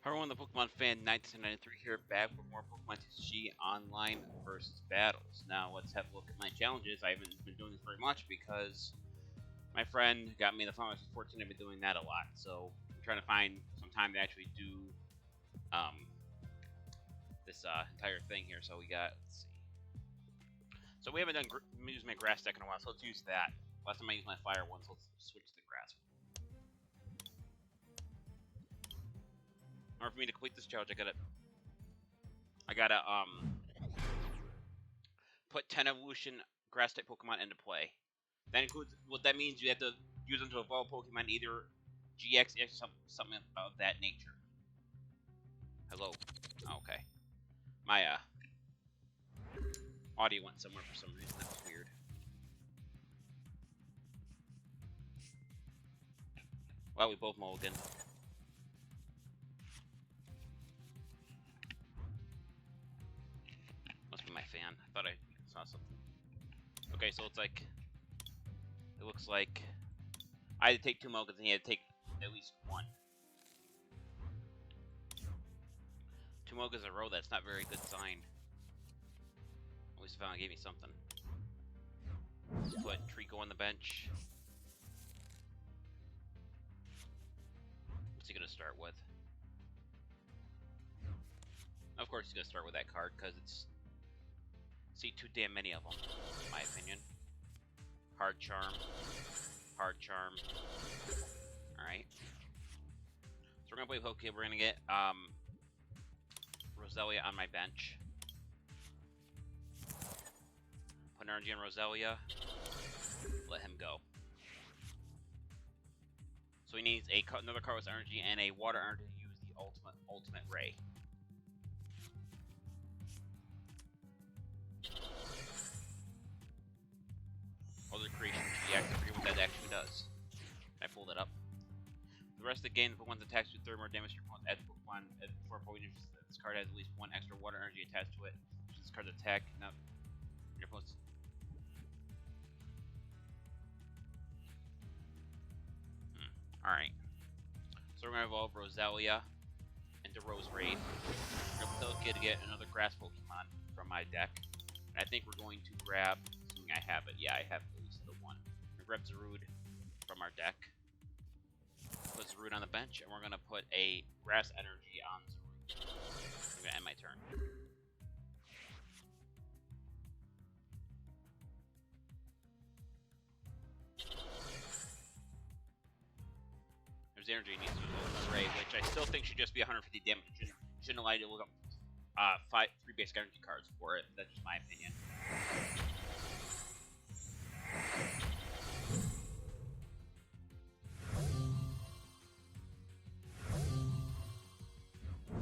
Hi everyone, the Pokemon fan 1993 here, back for more Pokemon TCG online versus battles. Now let's have a look at my challenges. I haven't been doing this very much because my friend got me the phone. I was 14. I've been doing that a lot, so I'm trying to find some time to actually do this entire thing here. So we got, let's see. So we haven't used my grass deck in a while, so let's use that. Last time I used my fire one, so let's switch to the grass one. In order for me to complete this challenge, I gotta put 10 evolution grass type Pokemon into play. That includes what that means. You have to use them to evolve Pokemon, either GX, EX, or something of that nature. Hello. Oh, okay. My audio went somewhere for some reason. That's weird. Well, we both mulligan. Must be my fan. I thought I saw something. Okay, so it looks like I had to take 2 mulligans and he had to take at least 1. 2 mulligans in a row, that's not a very good sign. At least finally gave me something. Put Trico on the bench. What's he gonna start with? Of course he's gonna start with that card, because it's... see, too damn many of them, in my opinion. Hard Charm. Hard Charm. Alright. So we're gonna play Poke. We're gonna get, Roselia on my bench. Put energy on Roselia. Let him go. So he needs another card with energy and a water energy to use the ultimate ray. Other creation GX, I forget what that actually does. I pulled it up. For the rest of the game, the Pokemon's attacks do 3 more damage to your opponent's add Pokemon before Pokemon. This card has at least 1 extra water energy attached to it. This card's attack. Now, your opponent's... Alright. So we're going to evolve Roselia into Roserade. We're going to get another grass Pokemon from my deck. And I think we're going to grab, assuming I have it, yeah, I have at least the one. We're going to grab Zarude from our deck. Put Zarude on the bench, and we're going to put a grass energy on Zarude. I'm going to end my turn. There's energy needs to use Ultimate Ray, which I still think should just be 150 damage. Shouldn't allow you to look up 3 basic energy cards for it. That's just my opinion.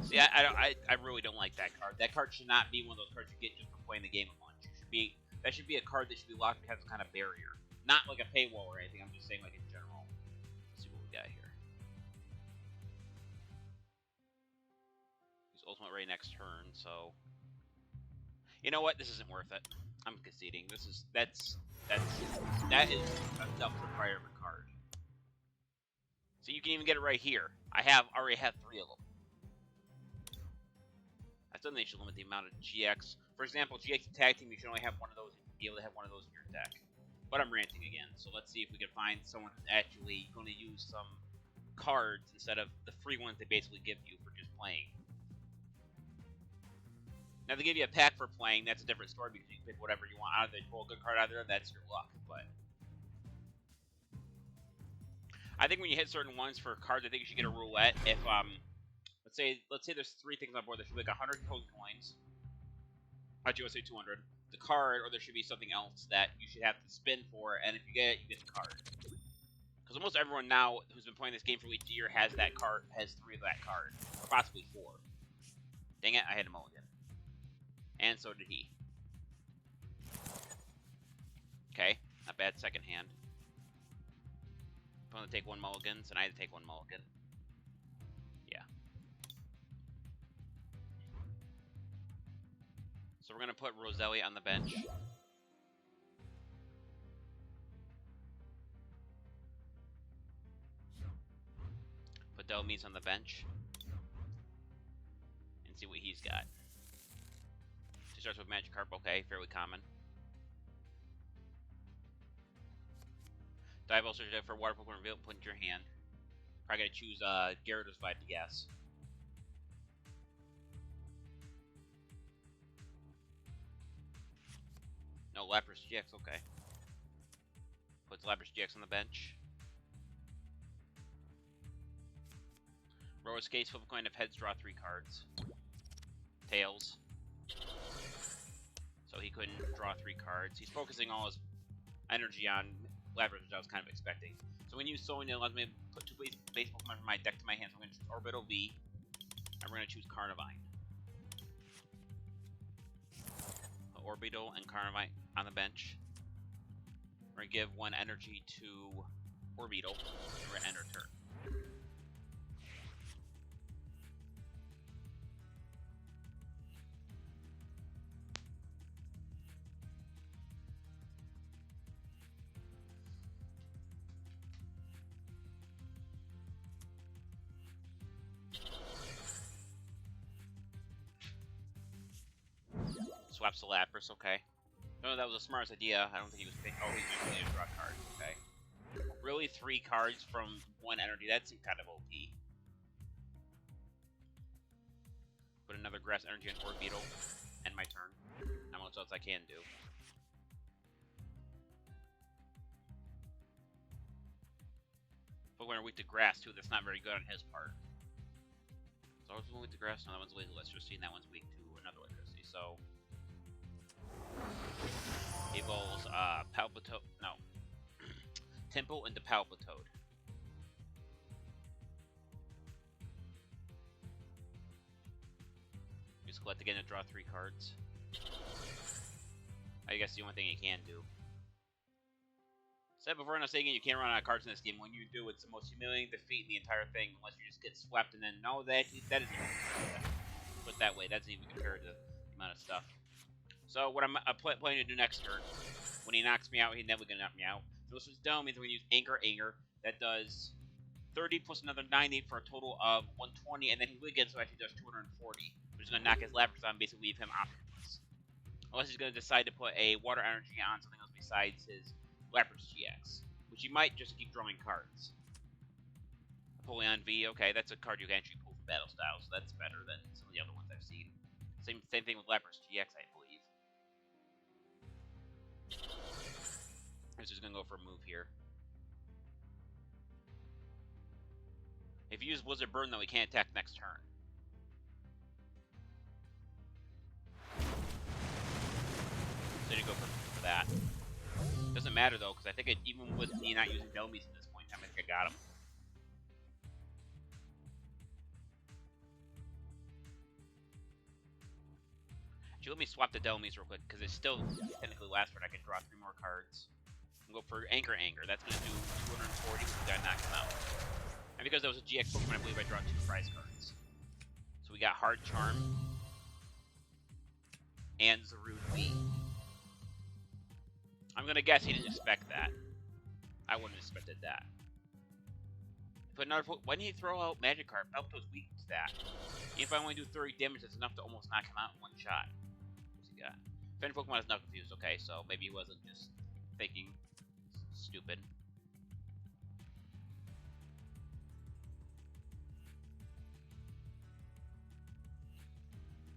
See, I really don't like that card. That card should not be one of those cards you get just for playing the game at lunch. That should be a card that should be locked because of kind of barrier. Not like a paywall or anything, I'm just saying like in general. Let's see what we got here. Use Ultimate Ray next turn, so... You know what? This isn't worth it. I'm conceding. That is enough for fire of a card. So you can even get it right here. I already have 3 of them. I still think they should limit the amount of GX. For example, GX Tag Team, you should only have one of those. Be able to have one of those in your deck. But I'm ranting again, so let's see if we can find someone who's actually going to use some cards instead of the free ones they basically give you for just playing. Now, if they give you a pack for playing, that's a different story because you can pick whatever you want out of it. Pull a good card out of there, that's your luck. But I think when you hit certain ones for cards, I think you should get a roulette. If let's say there's 3 things on board. There should be like 100 Poke coins. Actually, let's say 200. The card, or there should be something else that you should have to spin for, and if you get it, you get the card. Because almost everyone now who's been playing this game for at least a year has that card, has 3 of that card, or possibly 4. Dang it, I had a mulligan. And so did he. Okay, not bad second hand. I'm going to take 1 mulligan, and I had to take 1 mulligan. Yeah. So we're going to put Roselia on the bench. Put Delmise on the bench. see what he's got. He starts with Magikarp, okay, fairly common. Dive also for Water Pokemon reveal, put into your hand. Probably gotta choose Gyarados vibe to guess. No, Lapras GX, okay. Puts Lapras GX on the bench. Row escapes, flip a coin, if heads, draw 3 cards. Tails. So he couldn't draw 3 cards. He's focusing all his energy on Lapras, which I was kind of expecting. So when you use Soul, it allows me to put 2 base Pokemon from my deck to my hand. So I'm going to choose Orbital V, and we're going to choose Carnivine. Put Orbital and Carnivine on the bench. We're going to give 1 energy to Orbital, and we're going to end our turn. Swaps the Lapras, okay. No, that was the smartest idea. I don't think he was thinking. Oh, he's just going to draw cards, okay. Really, 3 cards from 1 energy. That seems kind of OP. Put another Grass Energy on Orbital. End my turn. Not much else I can do. But when we're weak to Grass, too, that's not very good on his part. So, one's weak to Grass, no, that one's weak to Electricity, and that one's weak to another Electricity, so... Evolves Palpitoad. No. Temple into Palpitoad. Just collect again to draw 3 cards. I guess the only thing you can do. Said before in the saying you can't run out of cards in this game. When you do, it's the most humiliating defeat in the entire thing, unless you just get swept and then no, that isn't even compared to that. Put it that way, that's even compared to the amount of stuff. So what I'm planning to do next turn, when he knocks me out, he's never gonna knock me out. So this was dumb means when we use Anger, that does 30 plus another 90 for a total of 120, and then he Wiggins, so actually does 240. We're just gonna knock his Lapras out and basically leave him optionless. Unless he's gonna decide to put a Water Energy on something else besides his Lapras GX, which he might just keep drawing cards. Napoleon V, okay, that's a card you can actually pull from Battle Style, so that's better than some of the other ones I've seen. Same thing with Lapras GX, I believe. I'm just gonna go for a move here. If you use Blizzard Burn, though, he can't attack next turn. So you go for that. Doesn't matter though, because I think even with me not using Delmies at this point in time, I think I got him. Actually, let me swap the Delmies real quick, because it's still technically last turn. I can draw 3 more cards. And go for Anger. That's going to do 240, because we got to knock him out. And because that was a GX Pokemon, I believe I draw 2 prize cards. So we got Hard Charm and Zarude V. I'm going to guess he didn't expect that. I wouldn't have expected that. But another, why didn't he throw out Magikarp? Palpitoad's weak to that. If I only do 30 damage, that's enough to almost knock him out in 1 shot. What's he got? If any Pokemon is not confused, okay, so maybe he wasn't just thinking stupid.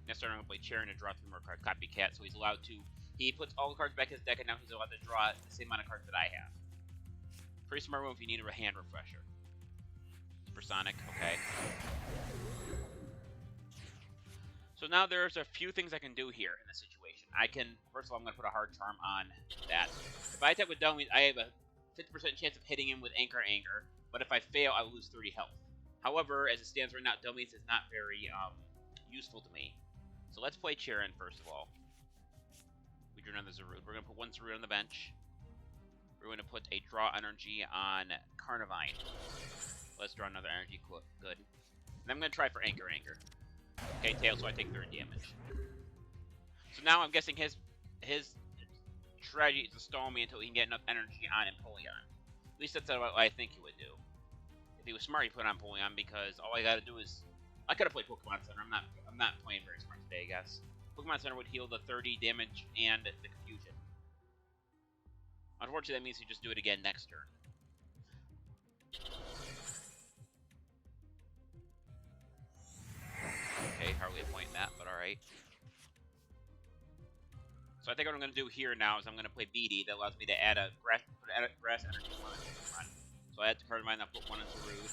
Next turn, I'm going to play Charon to draw 3 more cards. Copycat, so he's allowed to... He puts all the cards back in his deck, and now he's allowed to draw the same amount of cards that I have. Pretty smart move if you need a hand refresher. Supersonic, okay. So now there's a few things I can do here in this situation. I can... First of all, I'm going to put a Hard Charm on that. If I attack with Delmies, I have a 50% chance of hitting him with Anger, but if I fail, I will lose 30 health. However, as it stands right now, Delmies is not very useful to me. So let's play Charon first of all. We drew another Zarude. We're going to put 1 Zarude on the bench. We're going to put a Draw Energy on Carnivine. Let's draw another energy. Good. And I'm going to try for Anger. Okay, Tail, so I take 30 damage. So now I'm guessing his strategy is to stall me until he can get enough energy on Empoleon. At least that's what I think he would do. If he was smart, he'd put on Empoleon, because all I gotta do is I could have played Pokemon Center. I'm not playing very smart today, I guess. Pokemon Center would heal the 30 damage and the confusion. Unfortunately, that means you just do it again next turn. Okay, hardly a point in that, but alright. So I think what I'm going to do here now is I'm going to play BD. That allows me to add a grass energy to one Pokemon. So I add the card of mine, I'll put one into Rude.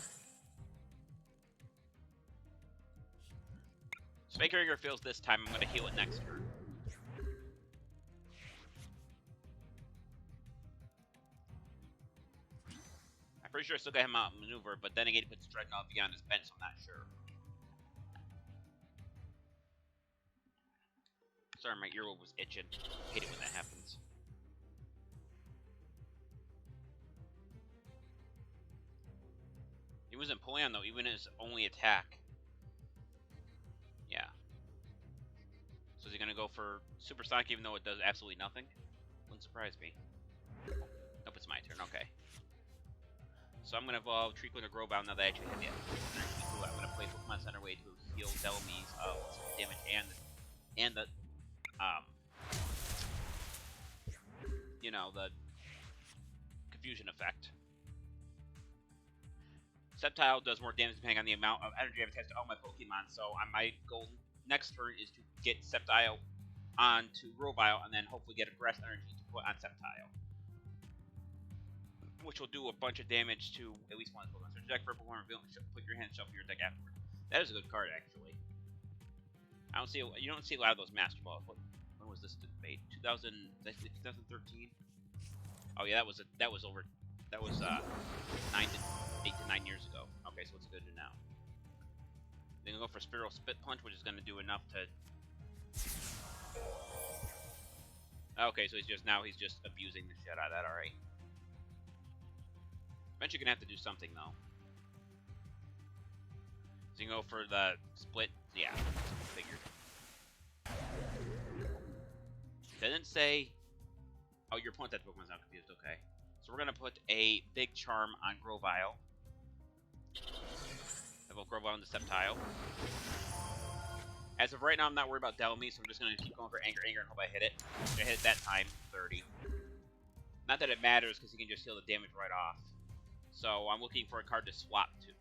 So if Anchor fails this time, I'm going to heal it next turn. I'm pretty sure I still got him out maneuver, but then again, he puts Dreadnought beyond his bench, so I'm not sure. Sorry, my earlobe was itching. I hate it when that happens. He wasn't pulling on though, even his only attack. Yeah. So is he gonna go for Supersonic even though it does absolutely nothing? Wouldn't surprise me. Nope, it's my turn, okay. So I'm gonna evolve Treecko to Growbound now that I actually have the energy. I'm gonna play Pokemon Center Way to heal Delmy's damage and the you know, the confusion effect. Sceptile does more damage depending on the amount of energy I've attached to all my Pokemon, so my goal next turn is to get Sceptile onto Grovyle and then hopefully get a Grass Energy to put on Sceptile. Which will do a bunch of damage to at least one Pokemon. So deck for Pokemon reveal and put your hand and shuffle your deck afterward. That is a good card, actually. You don't see a lot of those Master Balls. When was this made? 2013. Oh yeah, that was 8 to 9 years ago. Okay, so it's good to know. Then we'll go for Spiral Spit Punch, which is going to do enough to. Okay, so he's just abusing the shit out of that. All right. Eventually, gonna have to do something though. So you can go for the split. Yeah, figured. Didn't say. Oh, your opponent, that Pokemon's not confused. Okay. So we're gonna put a big charm on Grovyle. Level Grovyle into Sceptile. As of right now, I'm not worried about Delmy, so I'm just gonna keep going for Anger, and hope I hit it. I hit it that time, 30. Not that it matters, because he can just heal the damage right off. So I'm looking for a card to swap to.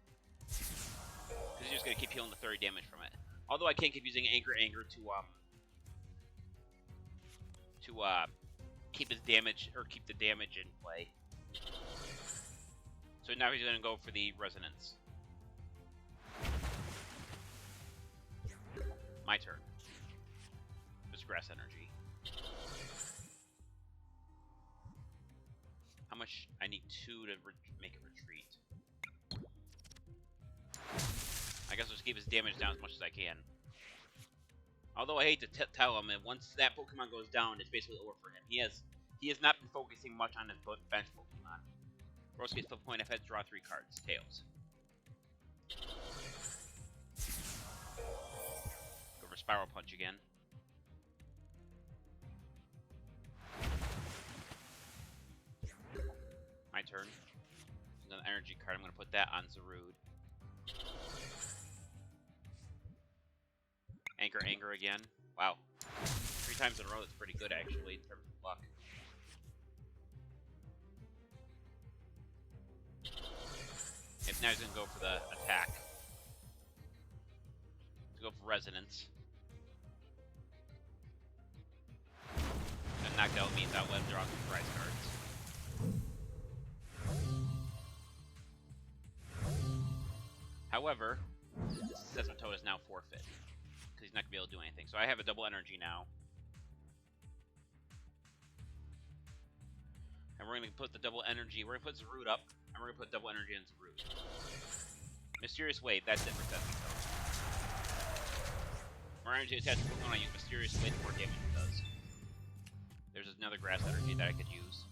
Because he's just gonna keep healing the 30 damage from it. Although I can keep using Anger to keep his damage, or keep the damage in play. So now he's going to go for the Resonance. My turn. Just Grass Energy. How much? I need 2 to make a retreat. I guess I'll just keep his damage down as much as I can. Although I hate to tell him, and once that Pokemon goes down, it's basically over for him. He has not been focusing much on his bench Pokemon. Worst case flip point, I've had to draw 3 cards. Tails. Go for Spiral Punch again. My turn. Another energy card. I'm going to put that on Zarude. Anger again. Wow. 3 times in a row, that's pretty good, actually, in terms of luck. If now he's going to go for the attack. To go for Resonance. And knocked out means I'll let him draw some prize cards. However, Seismitoad is now forfeit. Because he's not going to be able to do anything. So I have a double energy now. And we're going to put the double energy. We're going to put Zarude up. And we're going to put double energy on Zarude. Mysterious Wave. That's it for Seismitoad. More energy attached to Pokemon. I use Mysterious Wave, the more damage it does. There's another Grass Energy that I could use.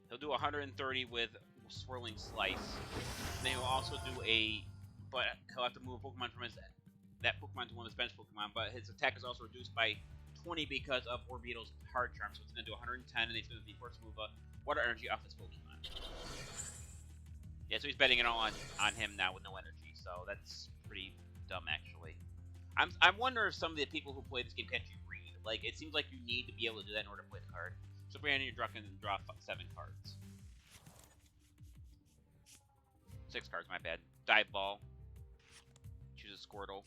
He'll do 130 with Swirling Slice. And then he'll also do but he'll have to move a Pokemon from that Pokemon to one of his bench Pokemon, but his attack is also reduced by 20 because of Orbeetle's Hard Charm, so it's going to do 110, and he's going to be forced to move a Water Energy off his Pokemon. Yeah, so he's betting it all on him now with no energy, so that's pretty dumb, actually. I wonder if some of the people who play this game can actually read. Like, it seems like you need to be able to do that in order to play the card. So Brandon, you're going to draw 7 cards. 6 cards, my bad. Dive Ball. Choose a Squirtle.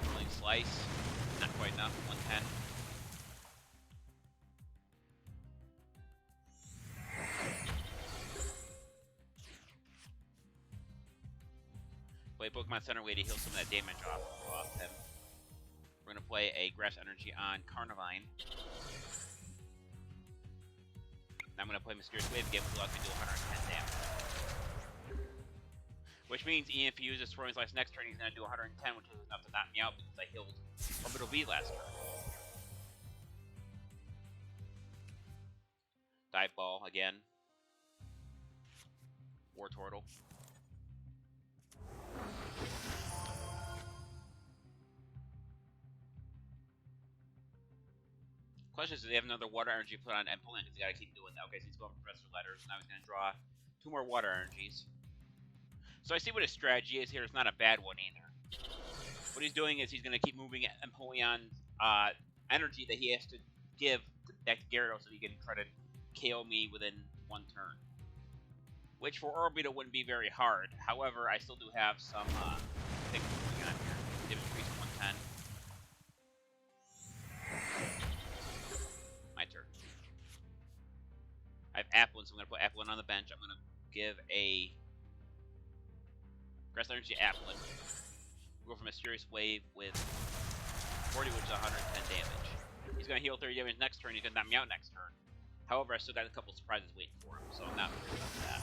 Rolling Slice. Not quite enough. 110. Play Pokemon Center Way to heal some of that damage off him. We're going to play a Grass Energy on Carnivine. I'm going to play Mysterious Wave again, which allows me to do 110 damage. Which means even if he uses Throwing Slice next turn, he's going to do 110, which is enough to knock me out because I healed Orbital V last turn. Dive Ball again. War Turtle. Question is, do they have another Water Energy put on Emplant? Because he's got to keep doing that. Okay, so he's going for Professor Letters. Now he's going to draw 2 more Water Energies. So I see what his strategy is here. It's not a bad one either. What he's doing is he's going to keep moving Empoleon's energy that he has to give back to Gyarados so he can try to KO me within 1 turn. Which for Orbital wouldn't be very hard. However, I still do have some things going on here. Damage increase 110. My turn. I have Applin, so I'm going to put Applin on the bench. I'm going to give a Grass Energy Applin. We'll go for Mysterious Wave with 40, which is 110 damage. He's going to heal 30 damage next turn. He's going to knock me out next turn. However, I still got a couple surprises waiting for him, so I'm not worried about that.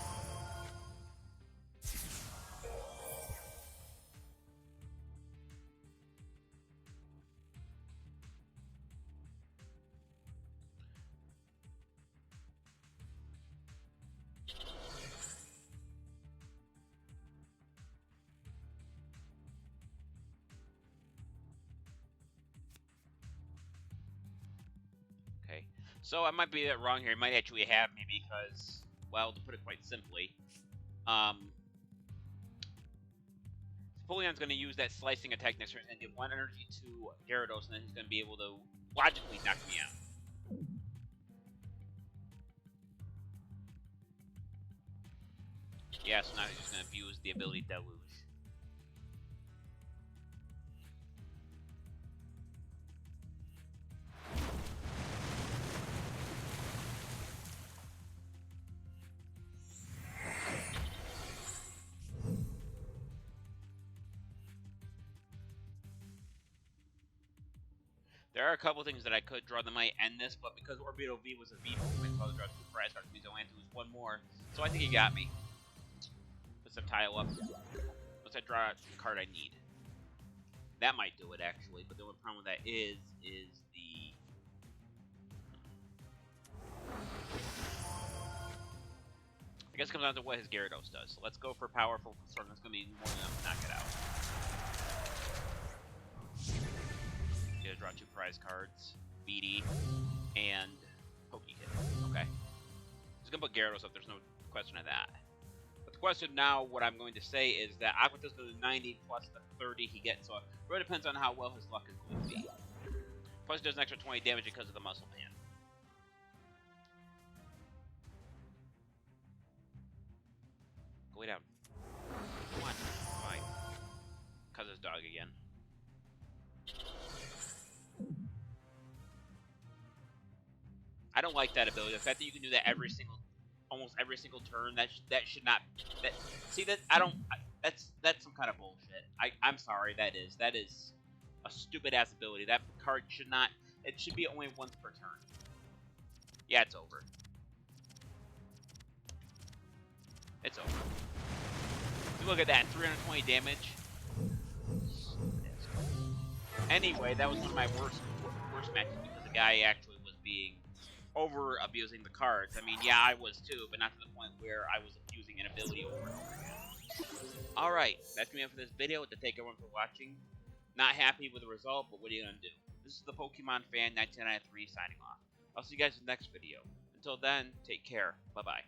Okay, so I might be wrong here. He might actually have me because, well, to put it quite simply, Empoleon's going to use that slicing attack next turn and give 1 energy to Gyarados, and then he's going to be able to logically knock me out. Yeah, so now he's just going to abuse the ability Deluge. There are a couple things that I could draw that might end this, but because Orbital V was a V movement, so I'll draw 2 prize cards, means I only have to lose 1 more. So I think he got me. Put some tile up. Once I draw the card I need. That might do it, actually, but the only problem with that is the... I guess it comes down to what his Gyarados does. So let's go for Powerful Storm. That's going to be more than enough to knock it out. Gonna draw 2 prize cards, BD, and Pokekid. Okay. Just gonna put Gyarados up, there's no question of that. But the question now, what I'm going to say is that Aquatil's goes to 90 plus the 30 he gets, so it really depends on how well his luck is going to be. Plus he does an extra 20 damage because of the Muscle Man. Go way down. Come on. Fine. Because his dog again. I don't like that ability. The fact that you can do that almost every single turn, that should not. That's some kind of bullshit. I'm sorry. That is a stupid ass ability. That card should not. It should be only once per turn. Yeah, it's over. It's over. So look at that, 320 damage. Anyway, that was one of my worst matches because the guy actually was being over abusing the cards. I mean, yeah, I was too, but not to the point where I was abusing an ability over and over again. Alright, that's me for this video. To thank everyone for watching. Not happy with the result, but what are you gonna do? This is the Pokemon Fan 1993 signing off. I'll see you guys in the next video. Until then, take care. Bye-bye.